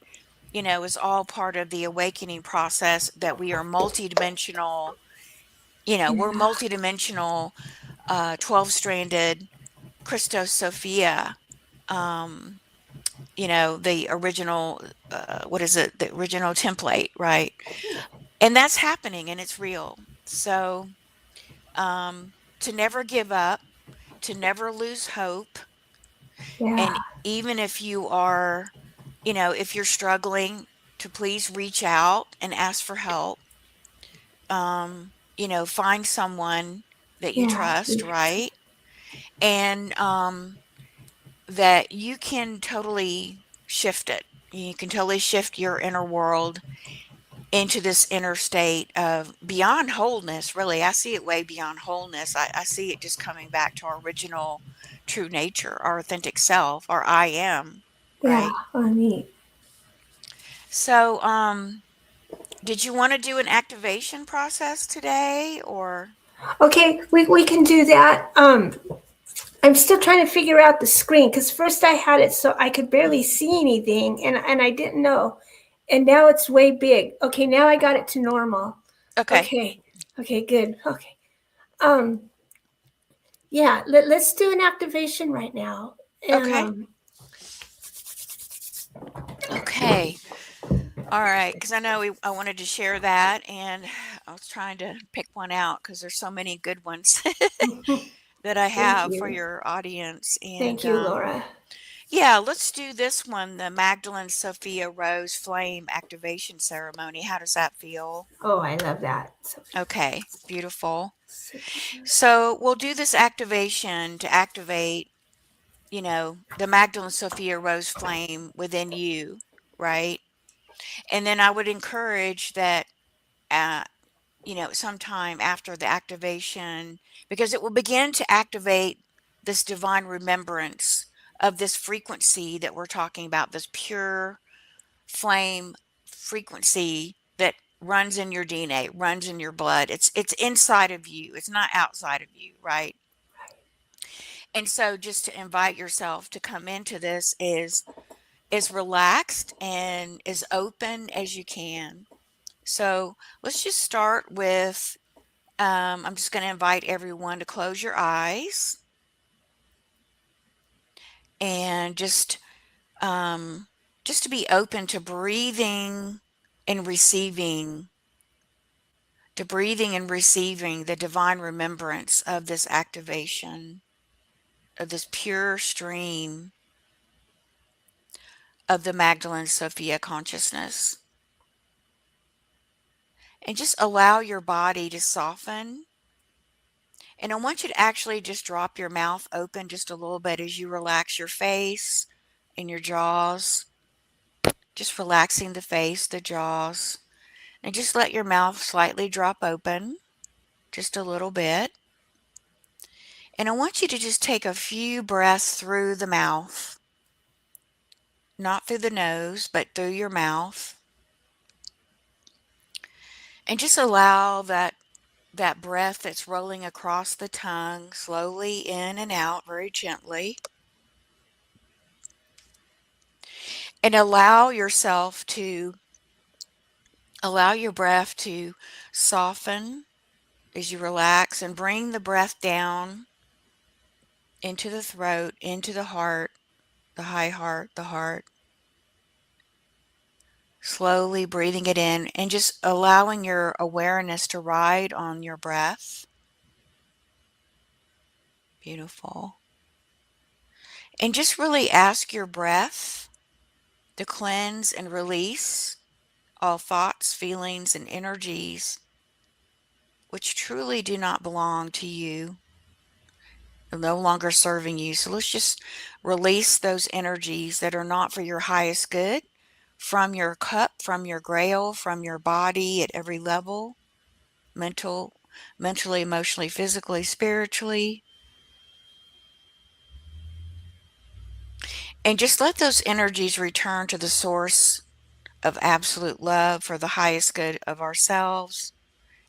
is all part of the awakening process, that we are multidimensional. We're Yeah. multidimensional, 12-stranded Christos-Sophia, um, the original, what is it? The original template, right? And that's happening, and it's real. So, to never give up, to never lose hope. Yeah. And even if you are, if you're struggling, to please reach out and ask for help. Find someone that you Yeah. trust, right? And that you can totally shift it. You can totally shift your inner world into this inner state of beyond wholeness. Really, I see it way beyond wholeness. I see it just coming back to our original true nature, our authentic self, our I am, Yeah. right? Oh, neat. So, did you want to do an activation process today, or? Okay, we can do that. I'm still trying to figure out the screen because first I had it so I could barely see anything, and I didn't know, and now it's way big. Okay, now I got it to normal. Okay. Okay, okay, good. Okay, um, yeah, let's do an activation right now, and Okay. Okay. All right, because I know I wanted to share that, and I was trying to pick one out because there's so many good ones that I Thank have for you. your audience. Thank And you, Laura. yeah, let's do this one, the Magdalene Sophia Rose Flame Activation Ceremony. How does that feel? Oh, I love that. Okay, beautiful. Sophia. So we'll do this activation to activate, the Magdalene Sophia Rose Flame within you, right? And then I would encourage that, uh, sometime after the activation, because it will begin to activate this divine remembrance of this frequency that we're talking about, this pure flame frequency that runs in your DNA, runs in your blood. It's inside of you. It's not outside of you, right? And so just to invite yourself to come into this is as relaxed and as open as you can. So let's just start with I'm just going to invite everyone to close your eyes and just to be open to breathing and receiving, the divine remembrance of this activation, of this pure stream of the Magdalene Sophia consciousness. And just allow your body to soften. And I want you to actually just drop your mouth open just a little bit as you relax your face and your jaws. Just relaxing the face, the jaws. And just let your mouth slightly drop open, just a little bit. And I want you to just take a few breaths through the mouth, not through the nose, but through your mouth. And just allow that breath that's rolling across the tongue slowly in and out very gently. And allow your breath to soften as you relax, and bring the breath down into the throat, into the heart, the high heart, the heart. Slowly breathing it in and just allowing your awareness to ride on your breath. Beautiful. And just really ask your breath to cleanse and release all thoughts, feelings, and energies which truly do not belong to you, are no longer serving you. So let's just release those energies that are not for your highest good from your cup, from your grail, from your body at every level, mentally, emotionally, physically, spiritually. And just let those energies return to the source of absolute love for the highest good of ourselves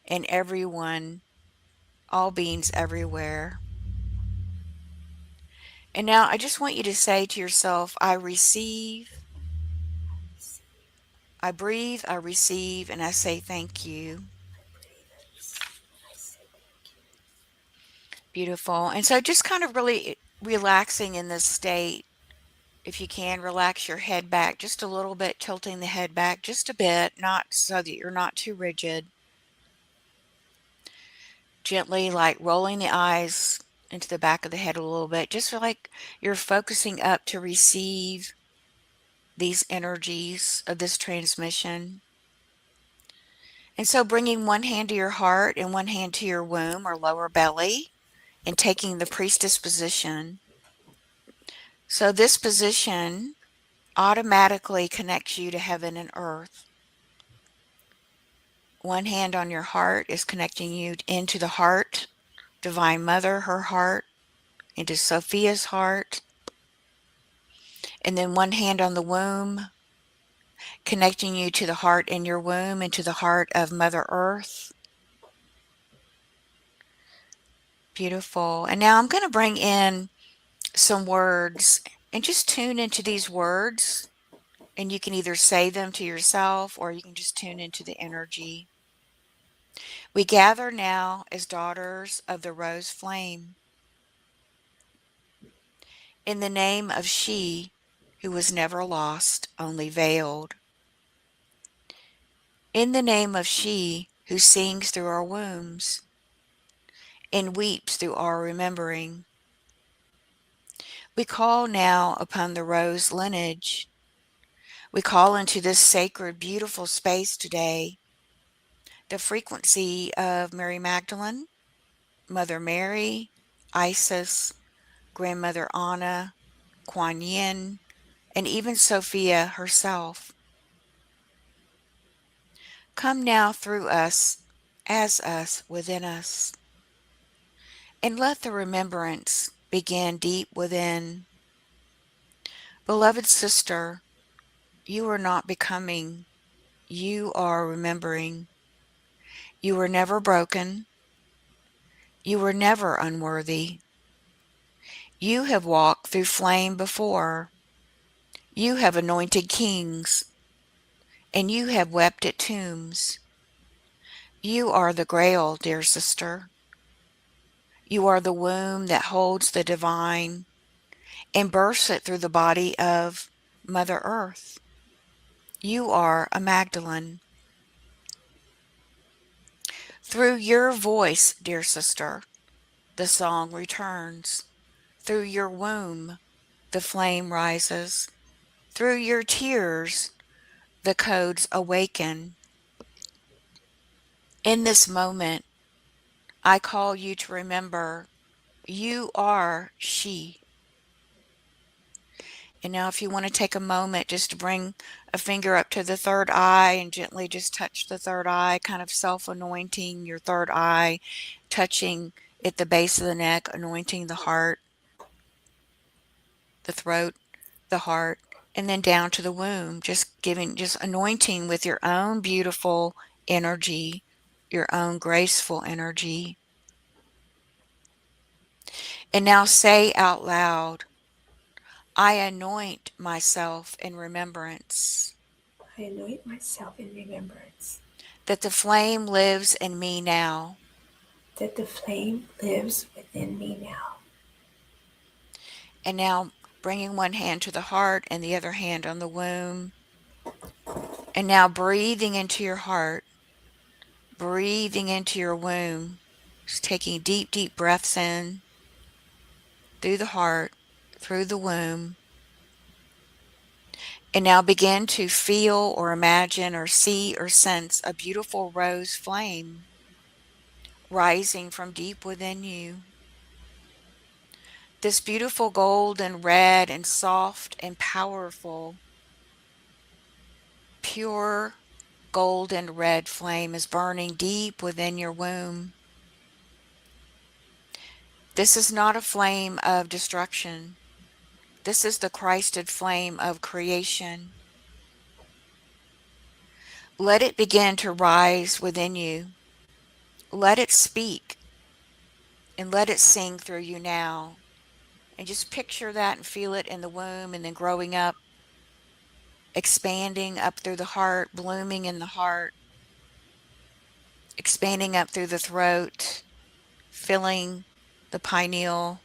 and everyone, all beings everywhere. And now I just want you to say to yourself, I receive, I breathe, I receive, and I say thank you. Beautiful. And so just kind of really relaxing in this state. If you can, relax your head back just a little bit, tilting the head back just a bit, not so that you're not too rigid. Gently, like rolling the eyes into the back of the head a little bit, just like you're focusing up to receive these energies of this transmission. And so bringing one hand to your heart and one hand to your womb or lower belly and taking the priestess position. So this position automatically connects you to heaven and earth. One hand on your heart is connecting you into the heart, Divine Mother, her heart, into Sophia's heart. And then one hand on the womb, connecting you to the heart in your womb, into the heart of Mother Earth. Beautiful. And now I'm going to bring in some words and just tune into these words. And you can either say them to yourself or you can just tune into the energy. We gather now as daughters of the rose flame in the name of she who was never lost, only veiled. In the name of she who sings through our wombs and weeps through our remembering, we call now upon the rose lineage. We call into this sacred, beautiful space today the frequency of Mary Magdalene, Mother Mary, Isis, Grandmother Anna, Kuan Yin, and even Sophia herself. Come now through us, as us, within us, and let the remembrance begin deep within. Beloved sister, you are not becoming, you are remembering. You were never broken. You were never unworthy. You have walked through flame before. You have anointed kings, and you have wept at tombs. You are the Grail, dear sister. You are the womb that holds the divine and births it through the body of Mother Earth. You are a Magdalene. Through your voice, dear sister, the song returns. Through your womb, the flame rises. Through your tears, the codes awaken. In this moment, I call you to remember you are she. And now, if you want to take a moment just to bring a finger up to the third eye and gently just touch the third eye, kind of self anointing your third eye, touching at the base of the neck, anointing the heart, the throat, the heart, and then down to the womb, just anointing with your own beautiful energy, your own graceful energy. And now say out loud, I anoint myself in remembrance, I anoint myself in remembrance that the flame lives in me now. that the flame lives within me now. And now bringing one hand to the heart and the other hand on the womb. And now breathing into your heart, breathing into your womb, just taking deep, deep breaths in through the heart, through the womb. And now begin to feel or imagine or see or sense a beautiful rose flame rising from deep within you. This beautiful golden red and soft and powerful, pure golden red flame is burning deep within your womb. This is not a flame of destruction. This is the Christed flame of creation. Let it begin to rise within you. Let it speak and let it sing through you now. And just picture that and feel it in the womb and then growing up, expanding up through the heart, blooming in the heart, expanding up through the throat, filling the pineal.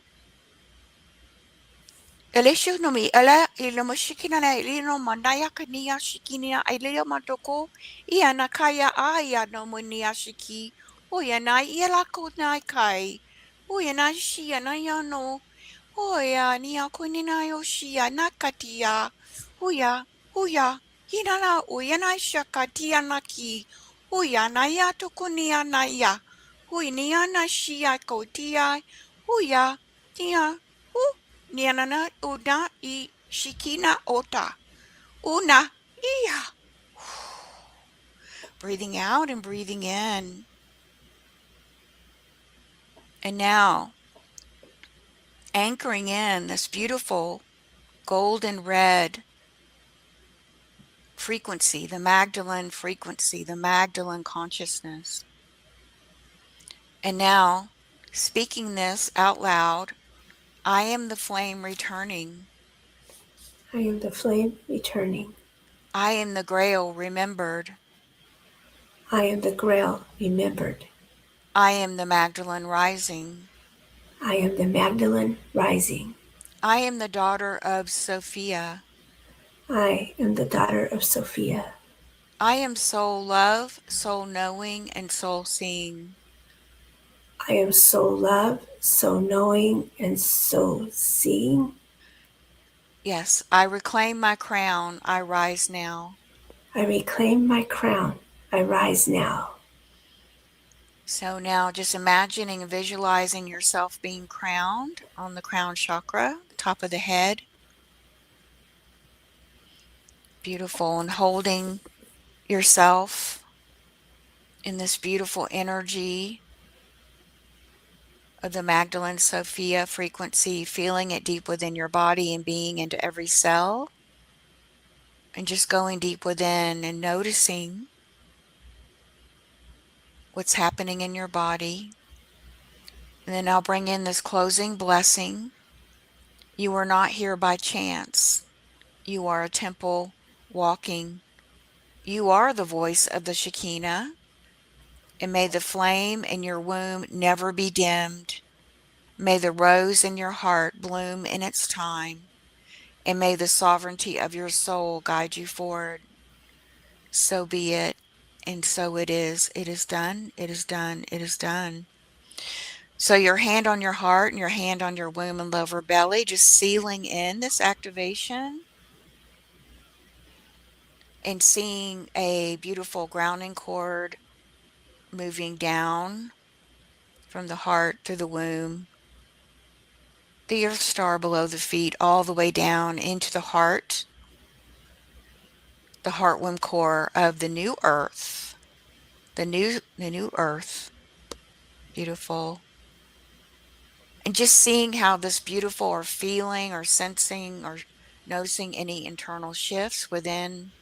Elisha no mi ala ilo mo shikina na ilino mandaya kania shikina ilio matoko ia nakaya aya no mo nia shiki oya na ila ko na kai oya na shia na yano oya nia kunina yoshia nakatia oya oya hinana oya na shakatia naki oya na ya tokunia na ya oya nia na shia kotia oya tia Nianana una I shikina ota. Una iya. Breathing out and breathing in. And now anchoring in this beautiful golden red frequency, the Magdalene frequency, the Magdalene consciousness. And now speaking this out loud, I am the flame returning. I am the flame returning. I am the Grail remembered. I am the Grail remembered. I am the Magdalene rising. I am the Magdalene rising. I am the daughter of Sophia. I am the daughter of Sophia. I am soul love, soul knowing, and soul seeing. I am so love, so knowing, and so seeing. Yes, I reclaim my crown. I rise now. I reclaim my crown. I rise now. So now just imagining and visualizing yourself being crowned on the crown chakra, top of the head. Beautiful. And holding yourself in this beautiful energy of the Magdalene Sophia frequency, feeling it deep within your body and being into every cell. And just going deep within and noticing what's happening in your body. And then I'll bring in this closing blessing. You are not here by chance. You are a temple walking. You are the voice of the Shekinah, and may the flame in your womb never be dimmed. May the rose in your heart bloom in its time, and may the sovereignty of your soul guide you forward. So be it, and so it is. It is done, it is done, it is done. So your hand on your heart and your hand on your womb and lower belly, just sealing in this activation and seeing a beautiful grounding cord moving down from the heart through the womb, the earth star below the feet, all the way down into the heart womb core of the new earth, the new earth. Beautiful. And just seeing how this beautiful, or feeling or sensing or noticing any internal shifts within,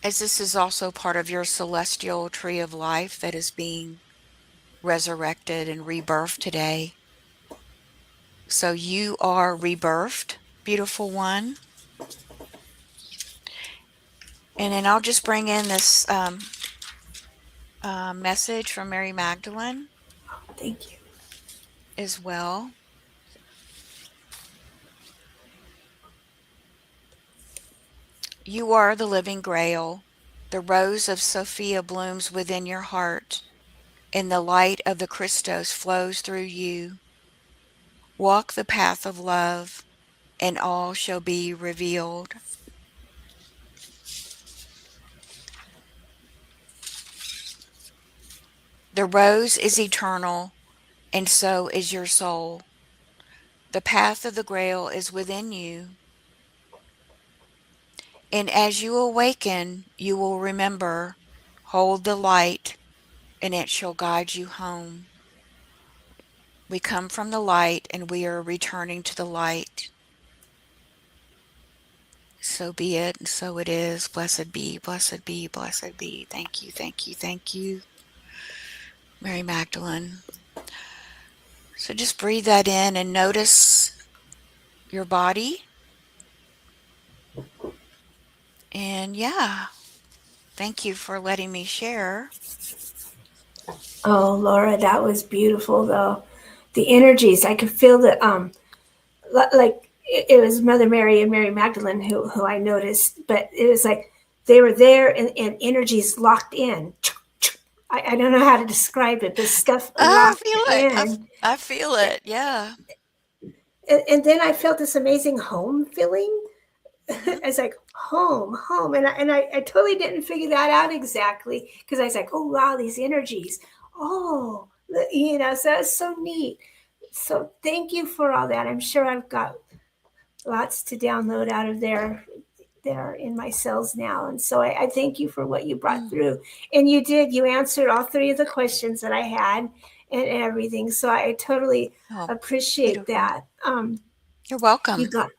as this is also part of your celestial tree of life that is being resurrected and rebirthed today. So you are rebirthed, beautiful one. And then I'll just bring in this message from Mary Magdalene Thank you. as well. You are the living grail. The rose of Sophia blooms within your heart, and the light of the Christos flows through you. Walk the path of love, and all shall be revealed. The rose is eternal, and so is your soul. The path of the grail is within you. And as you awaken, you will remember, hold the light, and it shall guide you home. We come from the light, and we are returning to the light. So be it, and so it is. Blessed be, blessed be, blessed be. Thank you, thank you, thank you, Mary Magdalene. So just breathe that in and notice your body. And yeah, thank you for letting me share. Oh, Laura, that was beautiful, though. The energies, I could feel the like it was Mother Mary and Mary Magdalene who I noticed, but it was like they were there and energies locked in. I don't know how to describe it, but stuff I locked feel it. in. I feel it. Yeah. And then I felt this amazing home feeling. Mm-hmm. It's like home. And I totally didn't figure that out exactly because I was like, oh, wow, these energies. Oh, so it's so neat. So thank you for all that. I'm sure I've got lots to download out of there in my cells now. And so I thank you for what you brought through. And you answered all three of the questions that I had and everything. So I totally Oh, appreciate beautiful. that. You're You welcome. got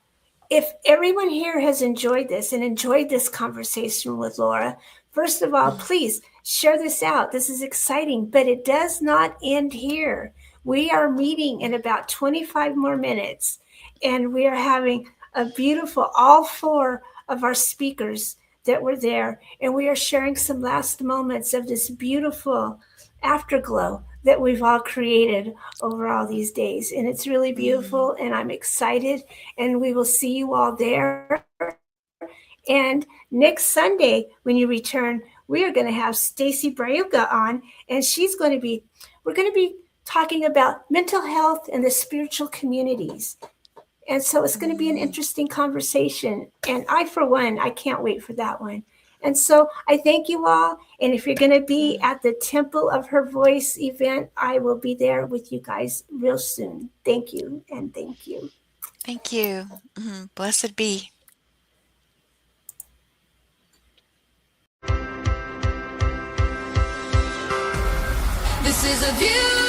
if everyone here has enjoyed this and enjoyed this conversation with Laura, first of all, please share this out. This is exciting, but it does not end here. We are meeting in about 25 more minutes, and we are having a beautiful, all four of our speakers that were there, and we are sharing some last moments of this beautiful afterglow that we've all created over all these days. And it's really beautiful, and I'm excited, and we will see you all there. And next Sunday, when you return, we are going to have Stacy Brayuga on, and we're going to be talking about mental health and the spiritual communities. And so it's going to be an interesting conversation. And I, for one, I can't wait for that one. And so I thank you all. And if you're going to be at the Temple of Her Voice event, I will be there with you guys real soon. Thank you. And thank you. Thank you. Blessed be. This is a view